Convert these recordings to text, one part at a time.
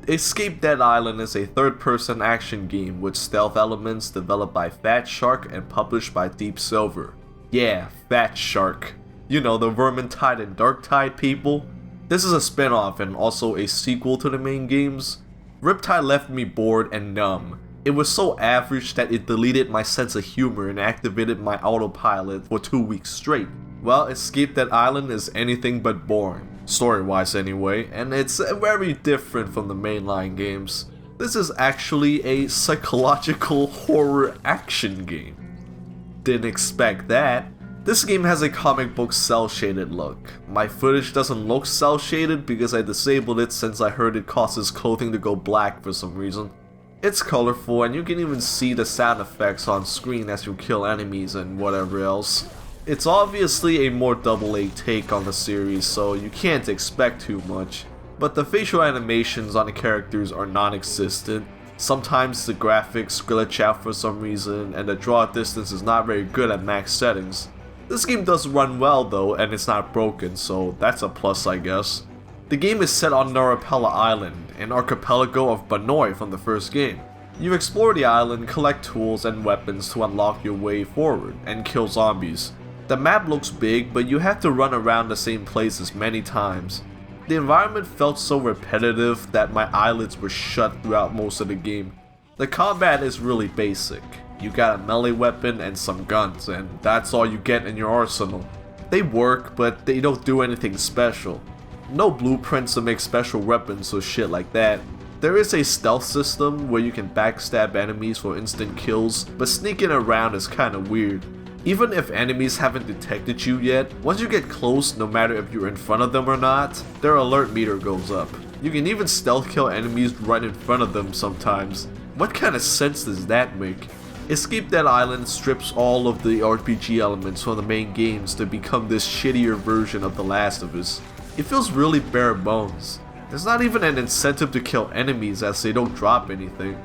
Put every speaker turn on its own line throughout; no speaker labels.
Escape Dead Island is a third-person action game with stealth elements developed by Fat Shark and published by Deep Silver. Yeah, Fat Shark. You know, the Vermintide and Darktide people. This is a spin-off and also a sequel to the main games. Riptide left me bored and numb. It was so average that it deleted my sense of humor and activated my autopilot for 2 weeks straight. Well, Escape Dead Island is anything but boring, story-wise anyway, and it's very different from the mainline games. This is actually a psychological horror action game. Didn't expect that. This game has a comic book cel-shaded look. My footage doesn't look cel-shaded because I disabled it since I heard it causes clothing to go black for some reason. It's colorful and you can even see the sound effects on screen as you kill enemies and whatever else. It's obviously a more AA take on the series, so you can't expect too much. But the facial animations on the characters are non-existent. Sometimes the graphics glitch out for some reason and the draw distance is not very good at max settings. This game does run well though, and it's not broken, so that's a plus I guess. The game is set on Narapella Island, an archipelago of Banoi from the first game. You explore the island, collect tools and weapons to unlock your way forward, and kill zombies. The map looks big, but you have to run around the same places many times. The environment felt so repetitive that my eyelids were shut throughout most of the game. The combat is really basic. You got a melee weapon and some guns, and that's all you get in your arsenal. They work, but they don't do anything special. No blueprints to make special weapons or shit like that. There is a stealth system where you can backstab enemies for instant kills, but sneaking around is kinda weird. Even if enemies haven't detected you yet, once you get close, no matter if you're in front of them or not, their alert meter goes up. You can even stealth kill enemies right in front of them sometimes. What kind of sense does that make? Escape Dead Island strips all of the RPG elements from the main games to become this shittier version of The Last of Us. It feels really bare bones. There's not even an incentive to kill enemies as they don't drop anything.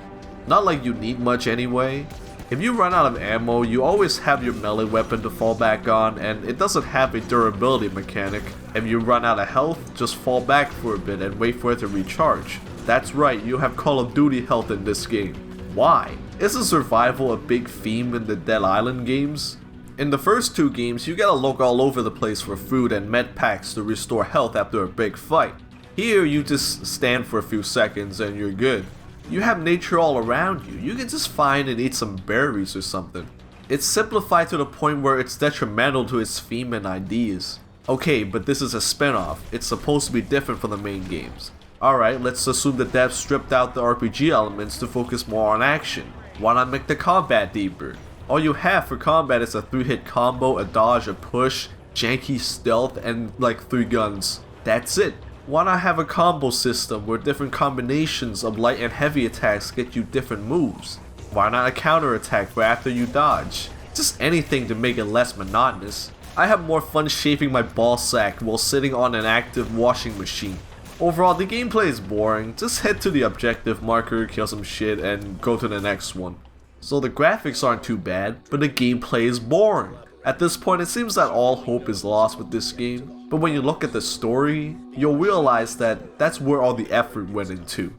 Not like you need much anyway. If you run out of ammo, you always have your melee weapon to fall back on, and it doesn't have a durability mechanic. If you run out of health, just fall back for a bit and wait for it to recharge. That's right, you have Call of Duty health in this game. Why? Isn't survival a big theme in the Dead Island games? In the first two games, you gotta look all over the place for food and med packs to restore health after a big fight. Here, you just stand for a few seconds and you're good. You have nature all around you. You can just find and eat some berries or something. It's simplified to the point where it's detrimental to its theme and ideas. Okay, but this is a spin-off. It's supposed to be different from the main games. Alright, let's assume the devs stripped out the RPG elements to focus more on action. Why not make the combat deeper? All you have for combat is a 3-hit combo, a dodge, a push, janky stealth, and like 3 guns. That's it. Why not have a combo system where different combinations of light and heavy attacks get you different moves? Why not a counter attack for after you dodge? Just anything to make it less monotonous. I have more fun shaving my ball sack while sitting on an active washing machine. Overall, the gameplay is boring. Just head to the objective marker, kill some shit, and go to the next one. So the graphics aren't too bad, but the gameplay is boring. At this point, it seems that all hope is lost with this game, but when you look at the story, you'll realize that that's where all the effort went into.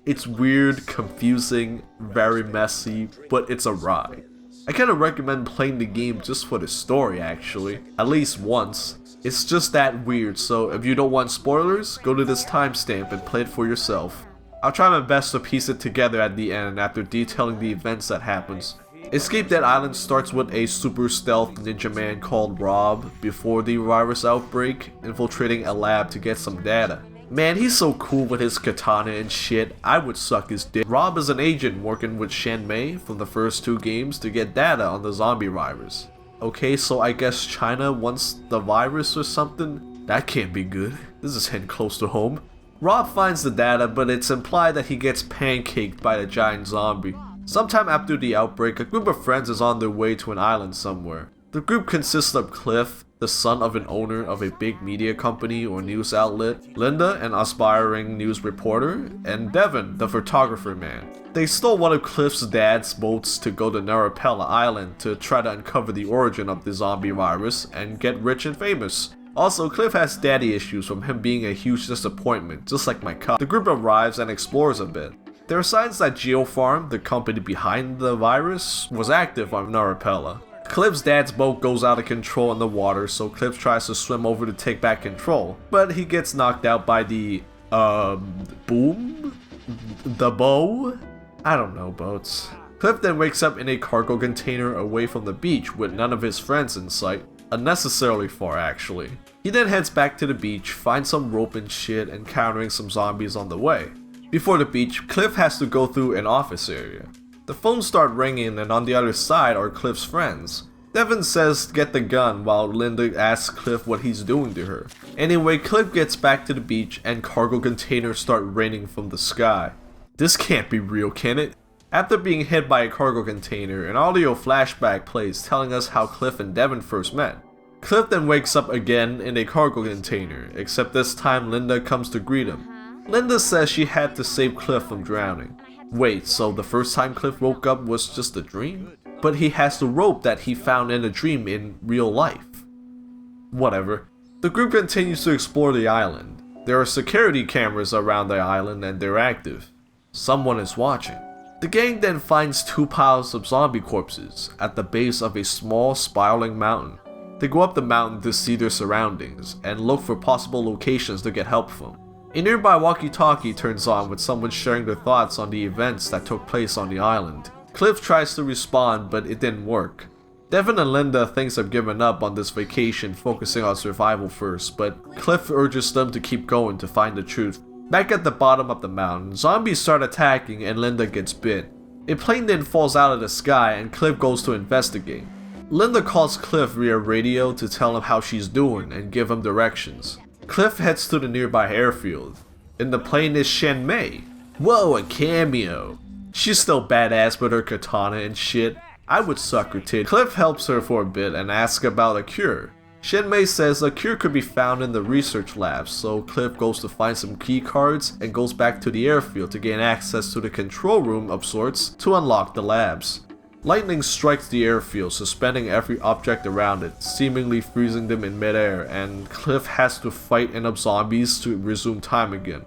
It's weird, confusing, very messy, but it's a ride. I kinda recommend playing the game just for the story actually, at least once. It's just that weird, so if you don't want spoilers, go to this timestamp and play it for yourself. I'll try my best to piece it together at the end after detailing the events that happens. Escape Dead Island starts with a super stealth ninja man called Rob before the virus outbreak, infiltrating a lab to get some data. Man, he's so cool with his katana and shit, I would suck his dick. Rob is an agent working with Shen Mei from the first 2 games to get data on the zombie virus. Okay, so I guess China wants the virus or something? That can't be good. This is hitting close to home. Rob finds the data, but it's implied that he gets pancaked by the giant zombie. Sometime after the outbreak, a group of friends is on their way to an island somewhere. The group consists of Cliff, the son of an owner of a big media company or news outlet, Linda, an aspiring news reporter, and Devin, the photographer man. They stole one of Cliff's dad's boats to go to Narapella Island to try to uncover the origin of the zombie virus and get rich and famous. Also, Cliff has daddy issues from him being a huge disappointment, just like my cousin. The group arrives and explores a bit. There are signs that GeoPharm, the company behind the virus, was active on Narapella. Cliff's dad's boat goes out of control in the water, so Cliff tries to swim over to take back control, but he gets knocked out by the, boom? The bow? I don't know boats. Cliff then wakes up in a cargo container away from the beach with none of his friends in sight. Unnecessarily far, actually. He then heads back to the beach, finds some rope and shit, encountering some zombies on the way. Before the beach, Cliff has to go through an office area. The phones start ringing, and on the other side are Cliff's friends. Devin says get the gun while Linda asks Cliff what he's doing to her. Anyway, Cliff gets back to the beach and cargo containers start raining from the sky. This can't be real, can it? After being hit by a cargo container, an audio flashback plays telling us how Cliff and Devin first met. Cliff then wakes up again in a cargo container, except this time Linda comes to greet him. Linda says she had to save Cliff from drowning. Wait, so the first time Cliff woke up was just a dream? But he has the rope that he found in a dream in real life. Whatever. The group continues to explore the island. There are security cameras around the island and they're active. Someone is watching. The gang then finds 2 piles of zombie corpses at the base of a small spiraling mountain. They go up the mountain to see their surroundings and look for possible locations to get help from. A nearby walkie-talkie turns on with someone sharing their thoughts on the events that took place on the island. Cliff tries to respond, but it didn't work. Devin and Linda thinks of giving up on this vacation, focusing on survival first, but Cliff urges them to keep going to find the truth. Back at the bottom of the mountain, zombies start attacking and Linda gets bit. A plane then falls out of the sky and Cliff goes to investigate. Linda calls Cliff via radio to tell him how she's doing and give him directions. Cliff heads to the nearby airfield. In the plane is Shen Mei. Whoa, a cameo. She's still badass with her katana and shit. I would suck her tit. Cliff helps her for a bit and asks about a cure. Shen Mei says a cure could be found in the research labs, so Cliff goes to find some key cards and goes back to the airfield to gain access to the control room of sorts to unlock the labs. Lightning strikes the airfield, suspending every object around it, seemingly freezing them in midair, and Cliff has to fight enough zombies to resume time again.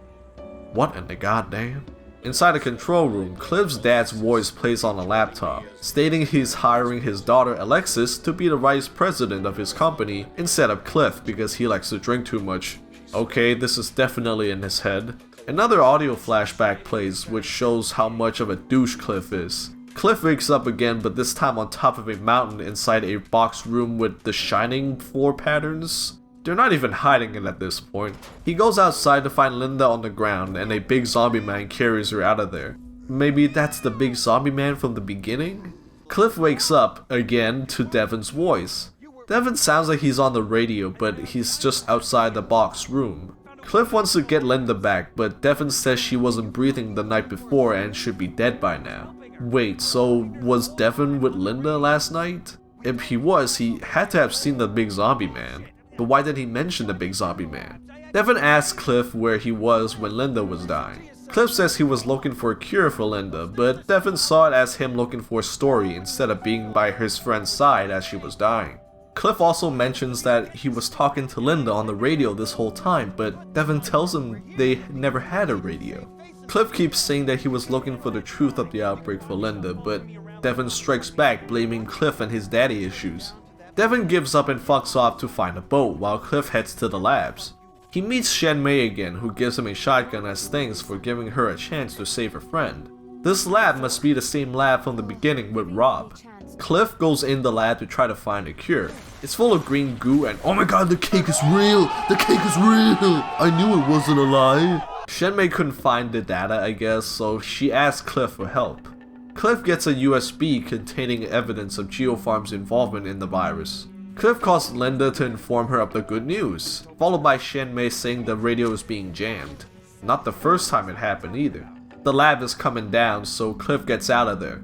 What in the goddamn? Inside the control room, Cliff's dad's voice plays on a laptop, stating he's hiring his daughter Alexis to be the vice president of his company instead of Cliff because he likes to drink too much. Okay, this is definitely in his head. Another audio flashback plays which shows how much of a douche Cliff is. Cliff wakes up again, but this time on top of a mountain inside a box room with the shining floor patterns. They're not even hiding it at this point. He goes outside to find Linda on the ground and a big zombie man carries her out of there. Maybe that's the big zombie man from the beginning? Cliff wakes up again to Devin's voice. Devin sounds like he's on the radio, but he's just outside the box room. Cliff wants to get Linda back, but Devin says she wasn't breathing the night before and should be dead by now. Wait, so was Devin with Linda last night? If he was, he had to have seen the big zombie man. But why did he mention the big zombie man? Devin asks Cliff where he was when Linda was dying. Cliff says he was looking for a cure for Linda, but Devin saw it as him looking for a story instead of being by his friend's side as she was dying. Cliff also mentions that he was talking to Linda on the radio this whole time, but Devin tells him they never had a radio. Cliff keeps saying that he was looking for the truth of the outbreak for Linda, but Devin strikes back, blaming Cliff and his daddy issues. Devin gives up and fucks off to find a boat, while Cliff heads to the labs. He meets Shen Mei again, who gives him a shotgun as thanks for giving her a chance to save her friend. This lab must be the same lab from the beginning with Rob. Cliff goes in the lab to try to find a cure. It's full of green goo and oh my god, the cake is real! The cake is real! I knew it wasn't a lie! Shen Mei couldn't find the data, I guess, so she asked Cliff for help. Cliff gets a USB containing evidence of GeoPharm's involvement in the virus. Cliff calls Linda to inform her of the good news, followed by Shen Mei saying the radio is being jammed. Not the first time it happened either. The lab is coming down, so Cliff gets out of there.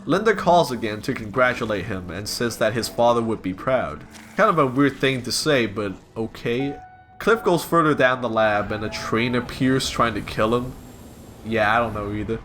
Linda calls again to congratulate him and says that his father would be proud. Kind of a weird thing to say, but okay. Cliff goes further down the lab and a train appears trying to kill him. Yeah, I don't know either.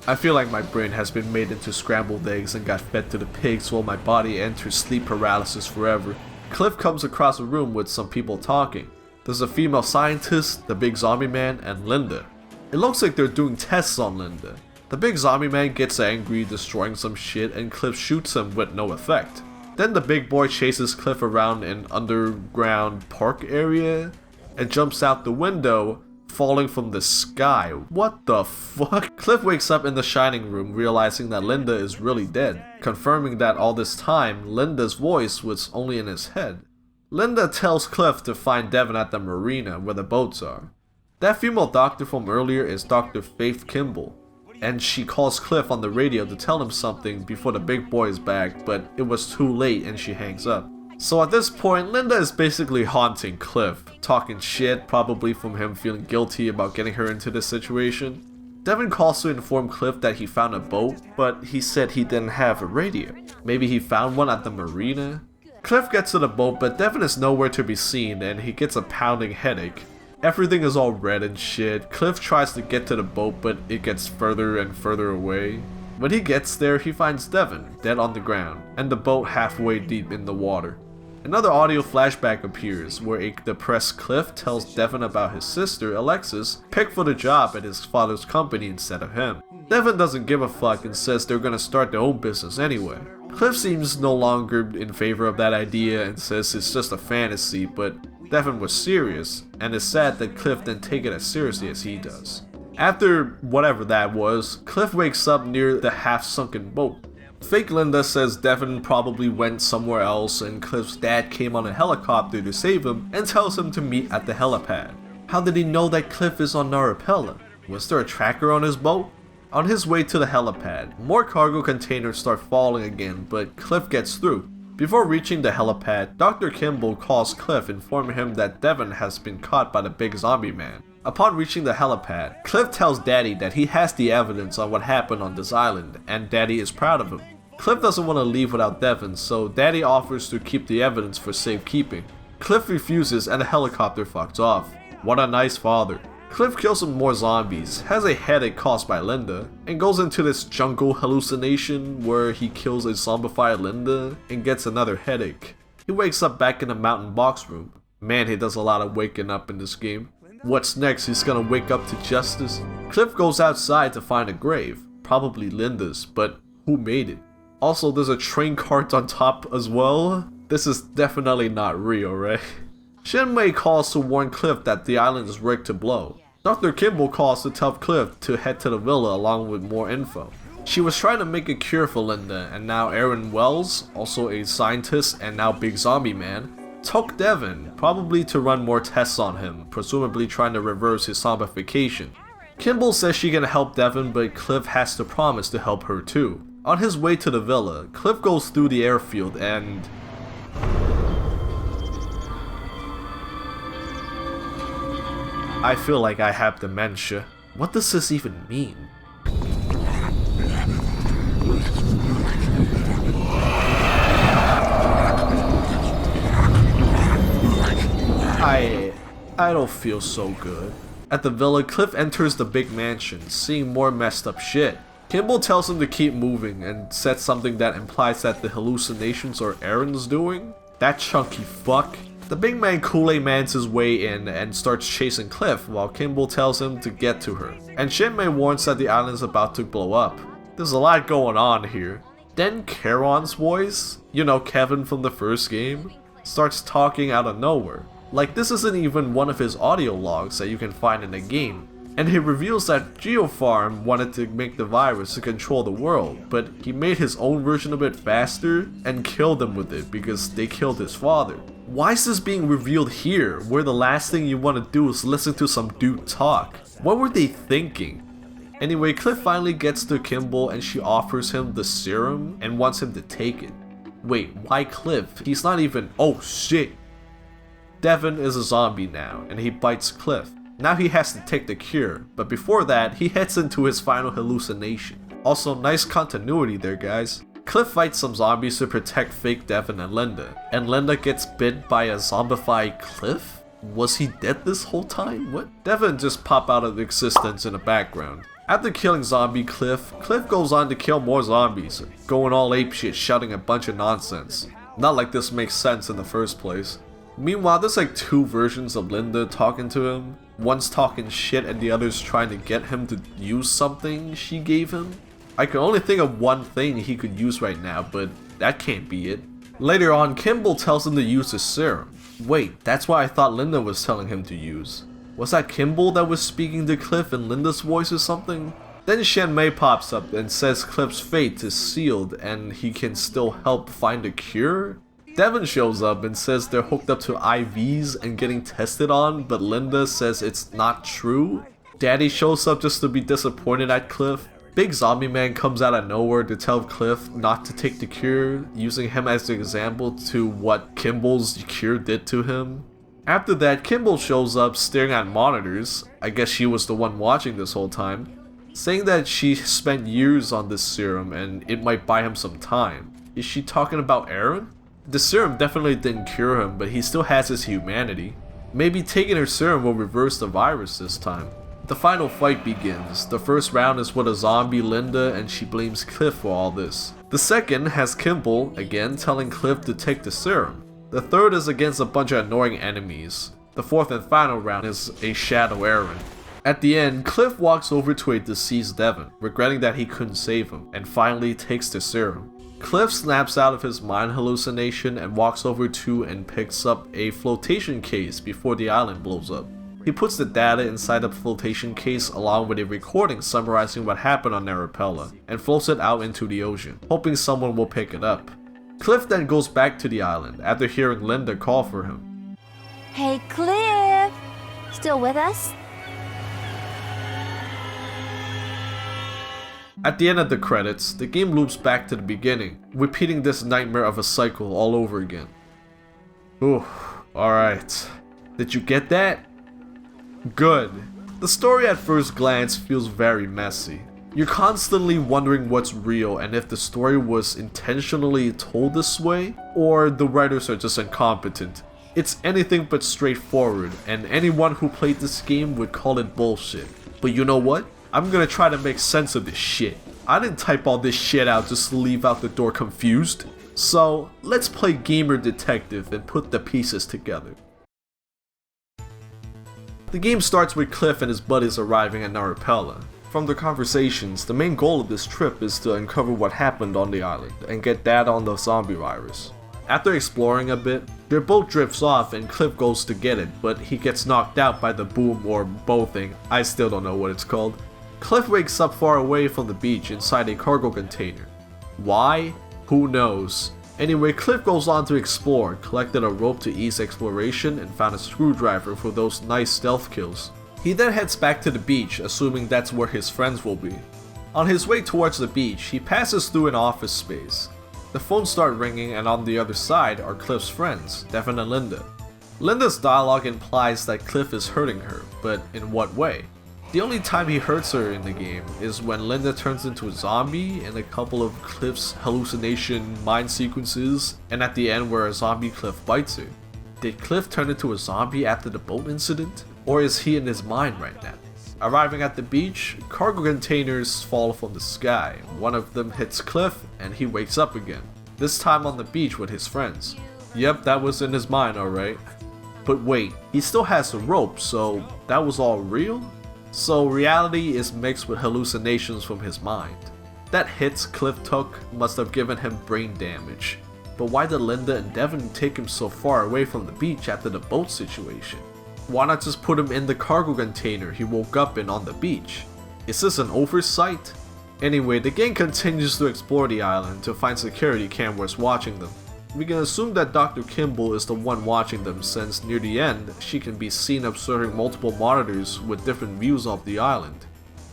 I feel like my brain has been made into scrambled eggs and got fed to the pigs while my body enters sleep paralysis forever. Cliff comes across a room with some people talking. There's a female scientist, the big zombie man, and Linda. It looks like they're doing tests on Linda. The big zombie man gets angry, destroying some shit, and Cliff shoots him with no effect. Then the big boy chases Cliff around an underground park area and jumps out the window, falling from the sky. What the fuck? Cliff wakes up in the Shining room, realizing that Linda is really dead, confirming that all this time, Linda's voice was only in his head. Linda tells Cliff to find Devin at the marina where the boats are. That female doctor from earlier is Dr. Faith Kimball, and she calls Cliff on the radio to tell him something before the big boy is back, but it was too late and she hangs up. So at this point, Linda is basically haunting Cliff, talking shit, probably from him feeling guilty about getting her into this situation. Devin calls to inform Cliff that he found a boat, but he said he didn't have a radio. Maybe he found one at the marina? Cliff gets to the boat, but Devin is nowhere to be seen and he gets a pounding headache. Everything is all red and shit. Cliff tries to get to the boat, but it gets further and further away. When he gets there, he finds Devin, dead on the ground, and the boat halfway deep in the water. Another audio flashback appears, where a depressed Cliff tells Devin about his sister, Alexis, picked for the job at his father's company instead of him. Devin doesn't give a fuck and says they're gonna start their own business anyway. Cliff seems no longer in favor of that idea and says it's just a fantasy, but Devin was serious, and it's sad that Cliff didn't take it as seriously as he does. After whatever that was, Cliff wakes up near the half-sunken boat. Fake Linda says Devin probably went somewhere else and Cliff's dad came on a helicopter to save him and tells him to meet at the helipad. How did he know that Cliff is on Narapella? Was there a tracker on his boat? On his way to the helipad, more cargo containers start falling again, but Cliff gets through. Before reaching the helipad, Dr. Kimball calls Cliff, informing him that Devin has been caught by the big zombie man. Upon reaching the helipad, Cliff tells Daddy that he has the evidence on what happened on this island, and Daddy is proud of him. Cliff doesn't want to leave without Devin, so Daddy offers to keep the evidence for safekeeping. Cliff refuses and the helicopter fucks off. What a nice father. Cliff kills some more zombies, has a headache caused by Linda, and goes into this jungle hallucination where he kills a zombified Linda and gets another headache. He wakes up back in the mountain box room. Man, he does a lot of waking up in this game. What's next? He's gonna wake up to justice? Cliff goes outside to find a grave, probably Linda's, but who made it? Also, there's a train cart on top as well. This is definitely not real, right? Shinmei calls to warn Cliff that the island is rigged to blow. Dr. Kimball calls to tell Cliff to head to the villa along with more info. She was trying to make a cure for Linda, and now Aaron Wells, also a scientist and now big zombie man, took Devin, probably to run more tests on him, presumably trying to reverse his zombification. Kimball says she can help Devin, but Cliff has to promise to help her too. On his way to the villa, Cliff goes through the airfield and... I feel like I have dementia. What does this even mean? I don't feel so good. At the villa, Cliff enters the big mansion, seeing more messed up shit. Kimball tells him to keep moving and says something that implies that the hallucinations are Aaron's doing. That chunky fuck. The big man Kool-Aid mans his way in and starts chasing Cliff while Kimball tells him to get to her. And Shinmei warns that the island is about to blow up. There's a lot going on here. Then Charon's voice, you know Kevin from the first game, starts talking out of nowhere. Like this isn't even one of his audio logs that you can find in the game. And he reveals that GeoFarm wanted to make the virus to control the world, but he made his own version of it faster and killed them with it because they killed his father. Why is this being revealed here, where the last thing you want to do is listen to some dude talk? What were they thinking? Anyway, Cliff finally gets to Kimball and she offers him the serum and wants him to take it. Wait, why Cliff? He's not even- oh shit! Devin is a zombie now, and he bites Cliff. Now he has to take the cure, but before that, he heads into his final hallucination. Also, nice continuity there, guys. Cliff fights some zombies to protect fake Devin and Linda gets bit by a zombified Cliff? Was he dead this whole time? What? Devin just pop out of existence in the background. After killing zombie Cliff goes on to kill more zombies, going all apeshit, shouting a bunch of nonsense. Not like this makes sense in the first place. Meanwhile, there's like two versions of Linda talking to him. One's talking shit and the other's trying to get him to use something she gave him. I can only think of one thing he could use right now, but that can't be it. Later on, Kimball tells him to use the serum. Wait, that's what I thought Linda was telling him to use. Was that Kimball that was speaking to Cliff in Linda's voice or something? Then Shen Mei pops up and says Cliff's fate is sealed and he can still help find a cure? Devin shows up and says they're hooked up to IVs and getting tested on, but Linda says it's not true. Daddy shows up just to be disappointed at Cliff. Big Zombie Man comes out of nowhere to tell Cliff not to take the cure, using him as the example to what Kimball's cure did to him. After that, Kimball shows up staring at monitors, I guess she was the one watching this whole time, saying that she spent years on this serum and it might buy him some time. Is she talking about Aaron? The serum definitely didn't cure him, but he still has his humanity. Maybe taking her serum will reverse the virus this time. The final fight begins. The first round is with a zombie Linda and she blames Cliff for all this. The second has Kimball, again, telling Cliff to take the serum. The third is against a bunch of annoying enemies. The fourth and final round is a Shadow Aaron. At the end, Cliff walks over to a deceased Devin, regretting that he couldn't save him, and finally takes the serum. Cliff snaps out of his mind hallucination and walks over to and picks up a flotation case before the island blows up. He puts the data inside the flotation case along with a recording summarizing what happened on Narapella and floats it out into the ocean, hoping someone will pick it up. Cliff then goes back to the island after hearing Linda call for him.
Hey Cliff! Still with us?
At the end of the credits, the game loops back to the beginning, repeating this nightmare of a cycle all over again. Ooh, alright. Did you get that? Good. The story at first glance feels very messy. You're constantly wondering what's real and if the story was intentionally told this way, or the writers are just incompetent. It's anything but straightforward, and anyone who played this game would call it bullshit. But you know what? I'm gonna try to make sense of this shit. I didn't type all this shit out just to leave out the door confused. So, let's play Gamer Detective and put the pieces together. The game starts with Cliff and his buddies arriving at Narapella. From the conversations, the main goal of this trip is to uncover what happened on the island and get data on the zombie virus. After exploring a bit, their boat drifts off and Cliff goes to get it, but he gets knocked out by the boom or bow thing, I still don't know what it's called. Cliff wakes up far away from the beach inside a cargo container. Why? Who knows? Anyway, Cliff goes on to explore, collected a rope to ease exploration, and found a screwdriver for those nice stealth kills. He then heads back to the beach, assuming that's where his friends will be. On his way towards the beach, he passes through an office space. The phones start ringing and on the other side are Cliff's friends, Devin and Linda. Linda's dialogue implies that Cliff is hurting her, but in what way? The only time he hurts her in the game is when Linda turns into a zombie in a couple of Cliff's hallucination mind sequences, and at the end where a zombie Cliff bites her. Did Cliff turn into a zombie after the boat incident? Or is he in his mind right now? Arriving at the beach, cargo containers fall from the sky. One of them hits Cliff and he wakes up again, this time on the beach with his friends. Yep, that was in his mind, alright. But wait, he still has the rope, so that was all real? So reality is mixed with hallucinations from his mind. That hits Cliff took must have given him brain damage. But why did Linda and Devin take him so far away from the beach after the boat situation? Why not just put him in the cargo container he woke up in on the beach? Is this an oversight? Anyway, the game continues to explore the island to find security cameras watching them. We can assume that Dr. Kimball is the one watching them since near the end, she can be seen observing multiple monitors with different views of the island.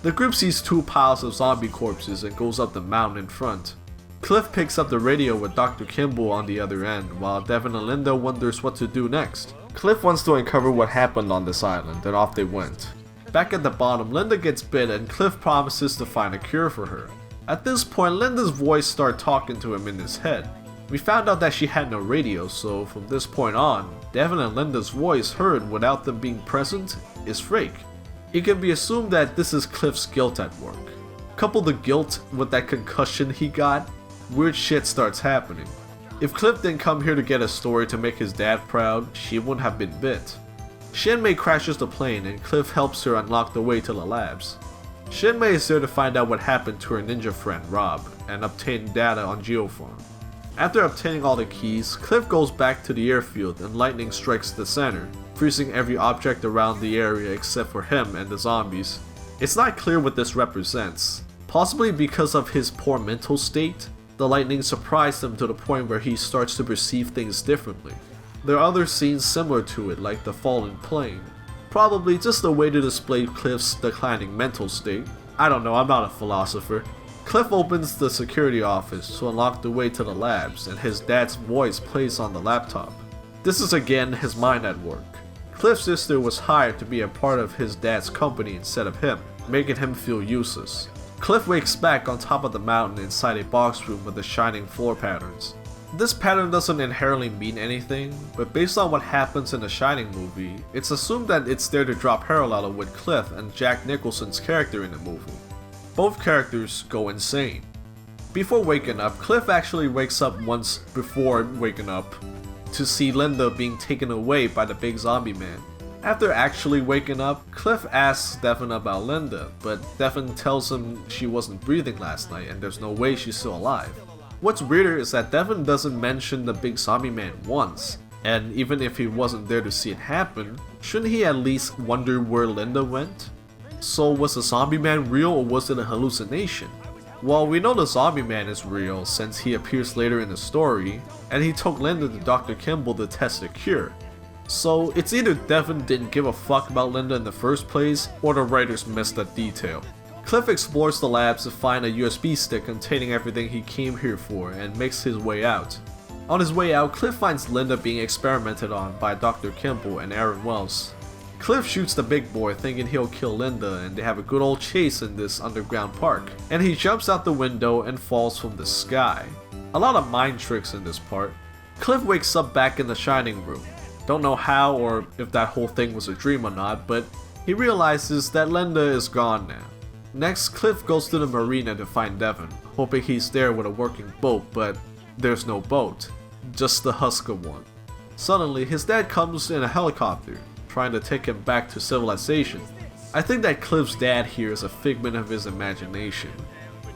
The group sees two piles of zombie corpses and goes up the mountain in front. Cliff picks up the radio with Dr. Kimball on the other end, while Devin and Linda wonders what to do next. Cliff wants to uncover what happened on this island, and off they went. Back at the bottom, Linda gets bit and Cliff promises to find a cure for her. At this point, Linda's voice starts talking to him in his head. We found out that she had no radio, so from this point on, Devin and Linda's voice heard without them being present is fake. It can be assumed that this is Cliff's guilt at work. Couple the guilt with that concussion he got, weird shit starts happening. If Cliff didn't come here to get a story to make his dad proud, she wouldn't have been bit. Shinmei crashes the plane and Cliff helps her unlock the way to the labs. Shinmei is there to find out what happened to her ninja friend Rob and obtain data on Geofarm. After obtaining all the keys, Cliff goes back to the airfield and lightning strikes the center, freezing every object around the area except for him and the zombies. It's not clear what this represents. Possibly because of his poor mental state, the lightning surprised him to the point where he starts to perceive things differently. There are other scenes similar to it, like the fallen plane. Probably just a way to display Cliff's declining mental state. I don't know, I'm not a philosopher. Cliff opens the security office to unlock the way to the labs, and his dad's voice plays on the laptop. This is again his mind at work. Cliff's sister was hired to be a part of his dad's company instead of him, making him feel useless. Cliff wakes back on top of the mountain inside a box room with the shining floor patterns. This pattern doesn't inherently mean anything, but based on what happens in the Shining movie, it's assumed that it's there to draw parallel with Cliff and Jack Nicholson's character in the movie. Both characters go insane. Before waking up, Cliff actually wakes up once before waking up to see Linda being taken away by the big zombie man. After actually waking up, Cliff asks Devin about Linda, but Devin tells him she wasn't breathing last night and there's no way she's still alive. What's weirder is that Devin doesn't mention the big zombie man once, and even if he wasn't there to see it happen, shouldn't he at least wonder where Linda went? So was the zombie man real or was it a hallucination? Well, we know the zombie man is real since he appears later in the story, and he took Linda to Dr. Kimball to test a cure. So it's either Devin didn't give a fuck about Linda in the first place, or the writers missed that detail. Cliff explores the labs to find a USB stick containing everything he came here for and makes his way out. On his way out, Cliff finds Linda being experimented on by Dr. Kimball and Aaron Wells. Cliff shoots the big boy thinking he'll kill Linda, and they have a good old chase in this underground park, and he jumps out the window and falls from the sky. A lot of mind tricks in this part. Cliff wakes up back in the Shining room. Don't know how or if that whole thing was a dream or not, but he realizes that Linda is gone now. Next, Cliff goes to the marina to find Devin, hoping he's there with a working boat, but there's no boat, just the Husker one. Suddenly, his dad comes in a helicopter, trying to take him back to civilization. I think that Cliff's dad here is a figment of his imagination.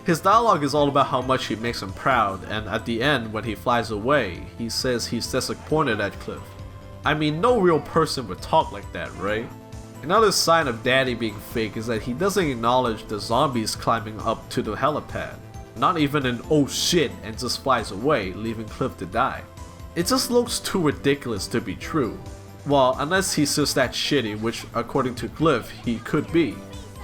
His dialogue is all about how much he makes him proud, and at the end, when he flies away, he says he's disappointed at Cliff. I mean, no real person would talk like that, right? Another sign of Daddy being fake is that he doesn't acknowledge the zombies climbing up to the helipad. Not even an oh shit and just flies away, leaving Cliff to die. It just looks too ridiculous to be true. Well, unless he's just that shitty, which according to Cliff, he could be.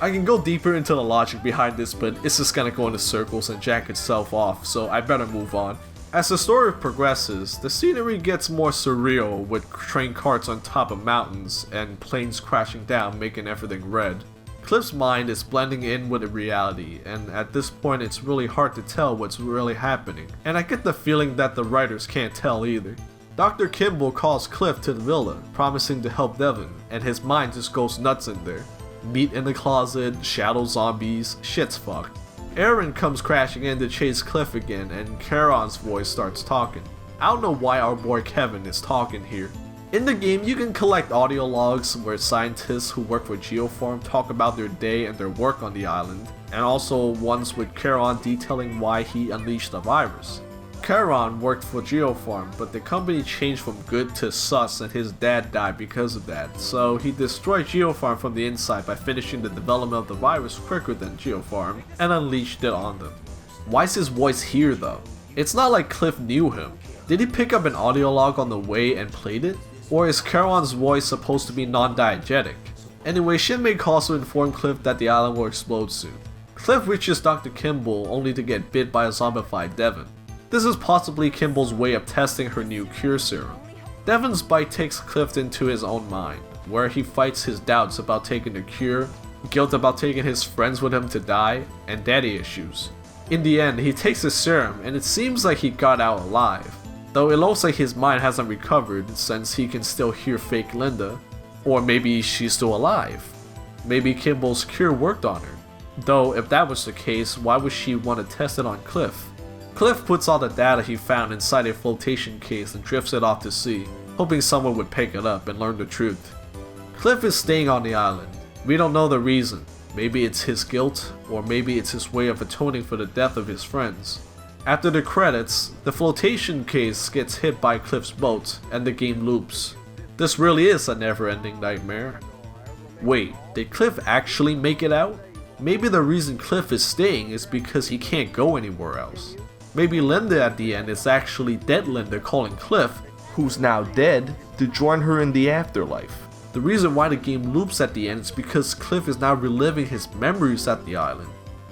I can go deeper into the logic behind this, but it's just gonna go into circles and jack itself off, so I better move on. As the story progresses, the scenery gets more surreal with train carts on top of mountains and planes crashing down making everything red. Cliff's mind is blending in with the reality, and at this point it's really hard to tell what's really happening, and I get the feeling that the writers can't tell either. Dr. Kimball calls Cliff to the villa, promising to help Devin, and his mind just goes nuts in there. Meat in the closet, shadow zombies, shit's fucked. Aaron comes crashing in to chase Cliff again, and Charon's voice starts talking. I don't know why our boy Kevin is talking here. In the game, you can collect audio logs where scientists who work for Geofarm talk about their day and their work on the island, and also ones with Charon detailing why he unleashed the virus. Charon worked for Geofarm, but the company changed from good to sus and his dad died because of that, so he destroyed Geofarm from the inside by finishing the development of the virus quicker than Geofarm and unleashed it on them. Why is his voice here though? It's not like Cliff knew him. Did he pick up an audio log on the way and played it? Or is Charon's voice supposed to be non-diegetic? Anyway, Shinmei calls to inform Cliff that the island will explode soon. Cliff reaches Dr. Kimball only to get bit by a zombified Devin. This is possibly Kimball's way of testing her new cure serum. Devin's bite takes Cliff into his own mind, where he fights his doubts about taking the cure, guilt about taking his friends with him to die, and daddy issues. In the end, he takes the serum and it seems like he got out alive, though it looks like his mind hasn't recovered since he can still hear fake Linda, or maybe she's still alive. Maybe Kimball's cure worked on her, though if that was the case, why would she want to test it on Cliff? Cliff puts all the data he found inside a flotation case and drifts it off to sea, hoping someone would pick it up and learn the truth. Cliff is staying on the island. We don't know the reason. Maybe it's his guilt, or maybe it's his way of atoning for the death of his friends. After the credits, the flotation case gets hit by Cliff's boat, and the game loops. This really is a never-ending nightmare. Wait, did Cliff actually make it out? Maybe the reason Cliff is staying is because he can't go anywhere else. Maybe Linda at the end is actually dead Linda calling Cliff, who's now dead, to join her in the afterlife. The reason why the game loops at the end is because Cliff is now reliving his memories at the island,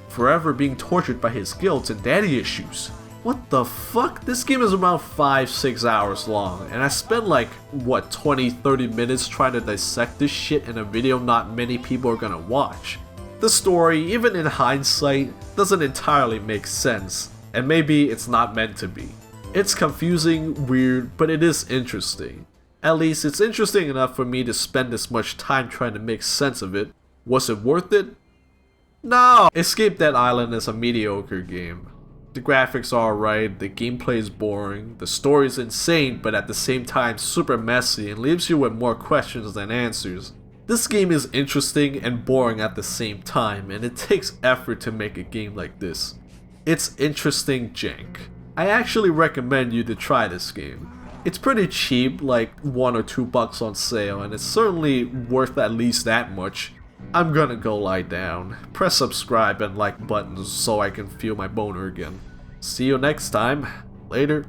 forever being tortured by his guilt and daddy issues. What the fuck? This game is about 5-6 hours long, and I spent like, 20-30 minutes trying to dissect this shit in a video not many people are gonna watch. The story, even in hindsight, doesn't entirely make sense, and maybe it's not meant to be. It's confusing, weird, but it is interesting. At least it's interesting enough for me to spend this much time trying to make sense of it. Was it worth it? No! Escape Dead Island is a mediocre game. The graphics are alright, the gameplay is boring, the story is insane but at the same time super messy and leaves you with more questions than answers. This game is interesting and boring at the same time, and it takes effort to make a game like this. It's interesting jank. I actually recommend you to try this game. It's pretty cheap, like $1 or $2 on sale, and it's certainly worth at least that much. I'm gonna go lie down. Press subscribe and like buttons so I can feel my boner again. See you next time. Later.